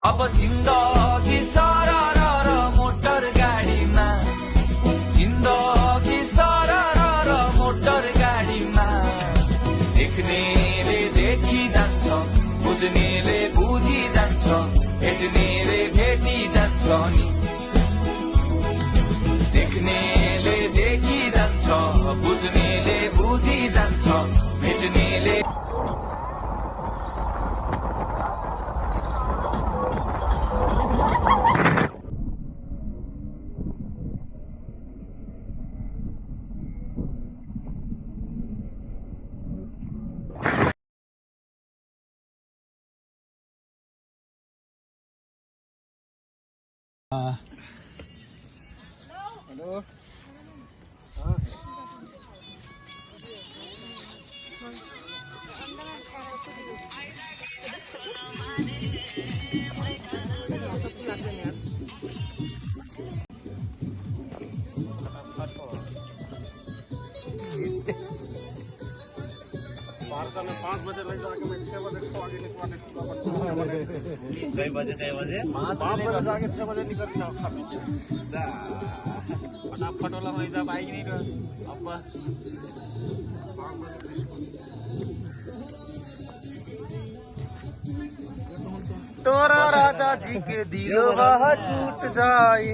अब जिन्दगी सरर र मोटर गाडीमा जिन्दगी सरर र मोटर गाडीमा देख्नेले देखि जान्छ बुझ्नेले बुझी जान्छ भेट्नेले भेटी जान्छ नि देख्नेले देखि जान्छ बुझ्नेले बुझी जान्छ भेट्नेले हेलो में 5 बजे लग जाके मैं 6 बजे को आगे निकलने 6 बजे 5 बजे जाके 6 बजे निकलना फटाफट वाला हो जा बाइक नहीं तो अब तोरा राजा जी के दिलवा टूट जाए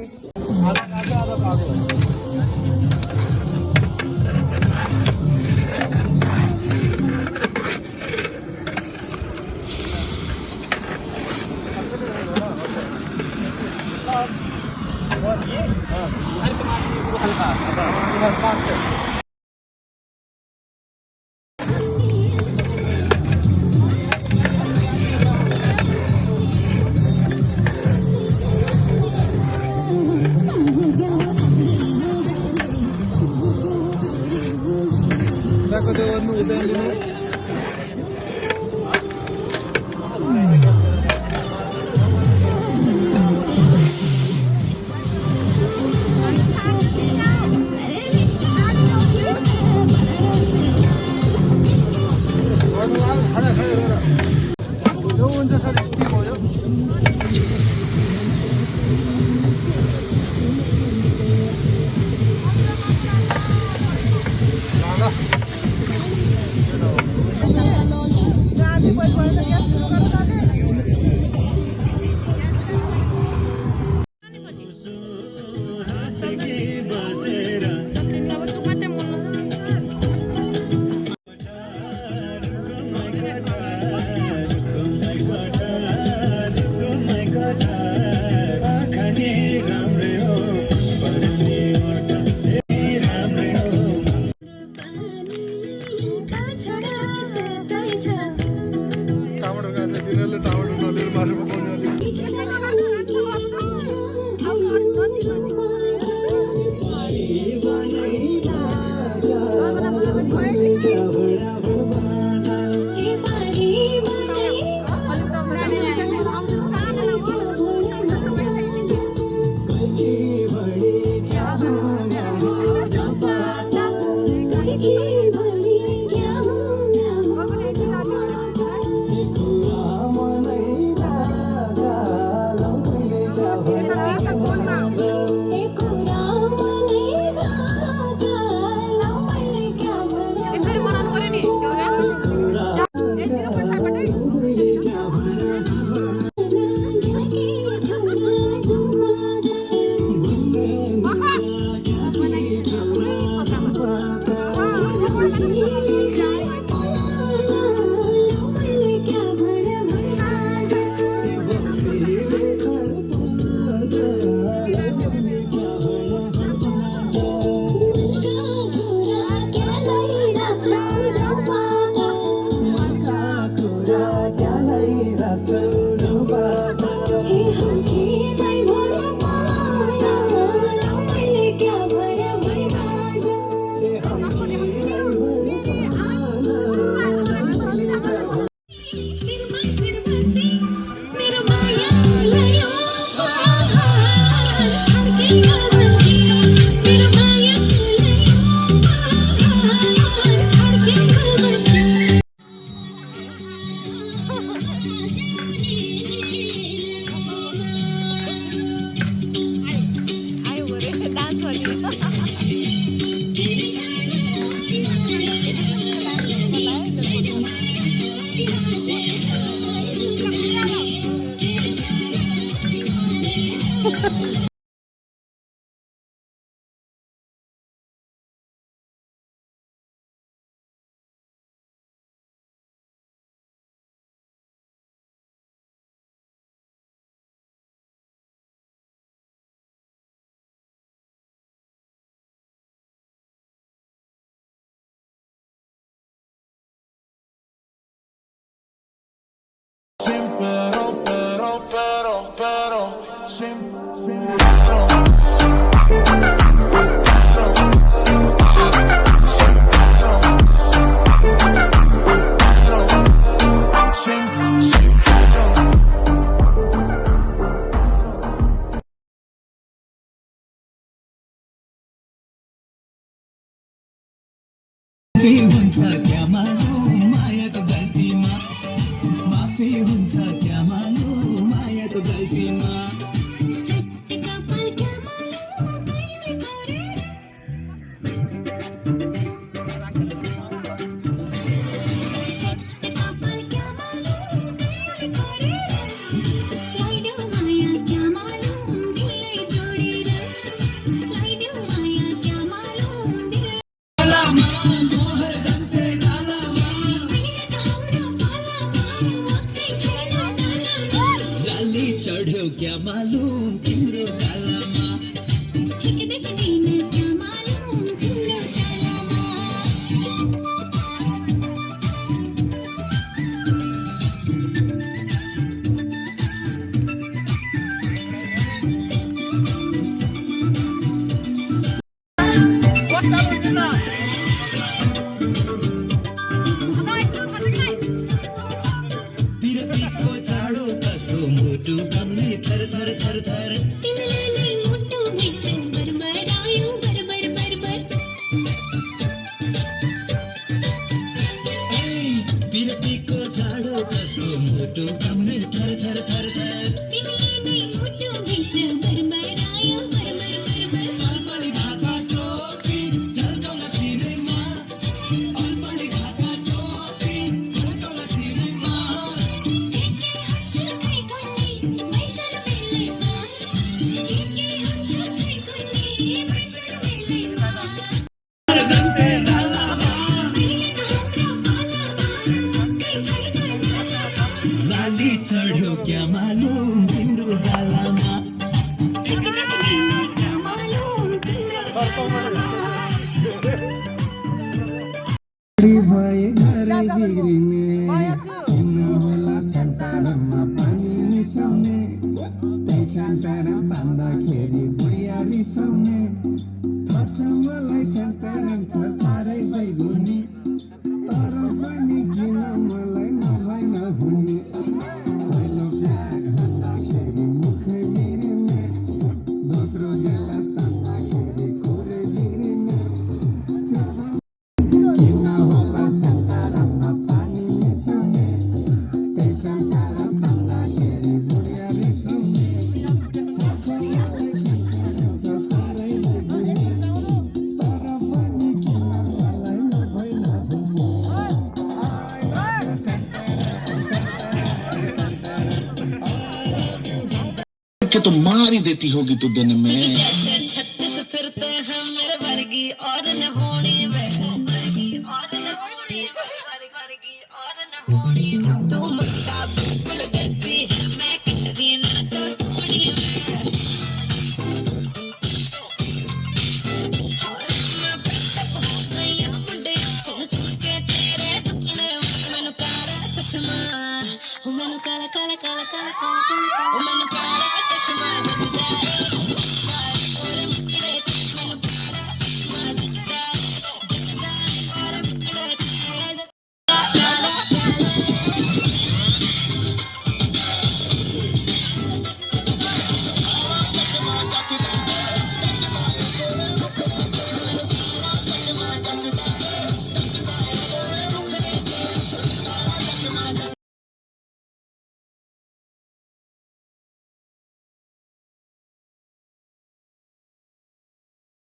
माफी हुन्छ क्या मालुम मायाको गल्तीमा माफी हुन्छ क्या मालुम मायाको गल्तीमा लाली चढ्यो क्या मालुम तिम्रो गालामा पिरतीको चाडो कस्तो मुटु कम्ने थर थर थर थर पिरतीको चाडो कस्तो मुटु कम्ने थर थर थर थर अलपली ढाका टोपी ढल्काउन सिरैमा अलपली ढाका टोपी ढल्काउन सिरैमा लाली चढ्यो क्या मालुम तिम्रो गालामा भए घरै बिग्रिने किन होला सन्तानमा पानी मिसाउने त्यही सन्तान तान्दाखेरि बुढिया रिसाउने थच्छ मलाई सन्तान छ साह्रै भइगुनी तर पनि किन मलाई नभई नहुने पहिलो प्यार हान्दाखेरि मुख बिग्रिने दोस्रो गिलास तान्दाखेरि खुरै बिग्रिने किन होला सन्तानमा पानी मिसाउने त्यही सन्तान तान्दाखेरि बुढिया रिसाउने थच्छ मलाई सन्तान छ साह्रै भइगुनी तर पनि किन मलाई नभई नहुने कि तो मार ही देती होगी तू दिन में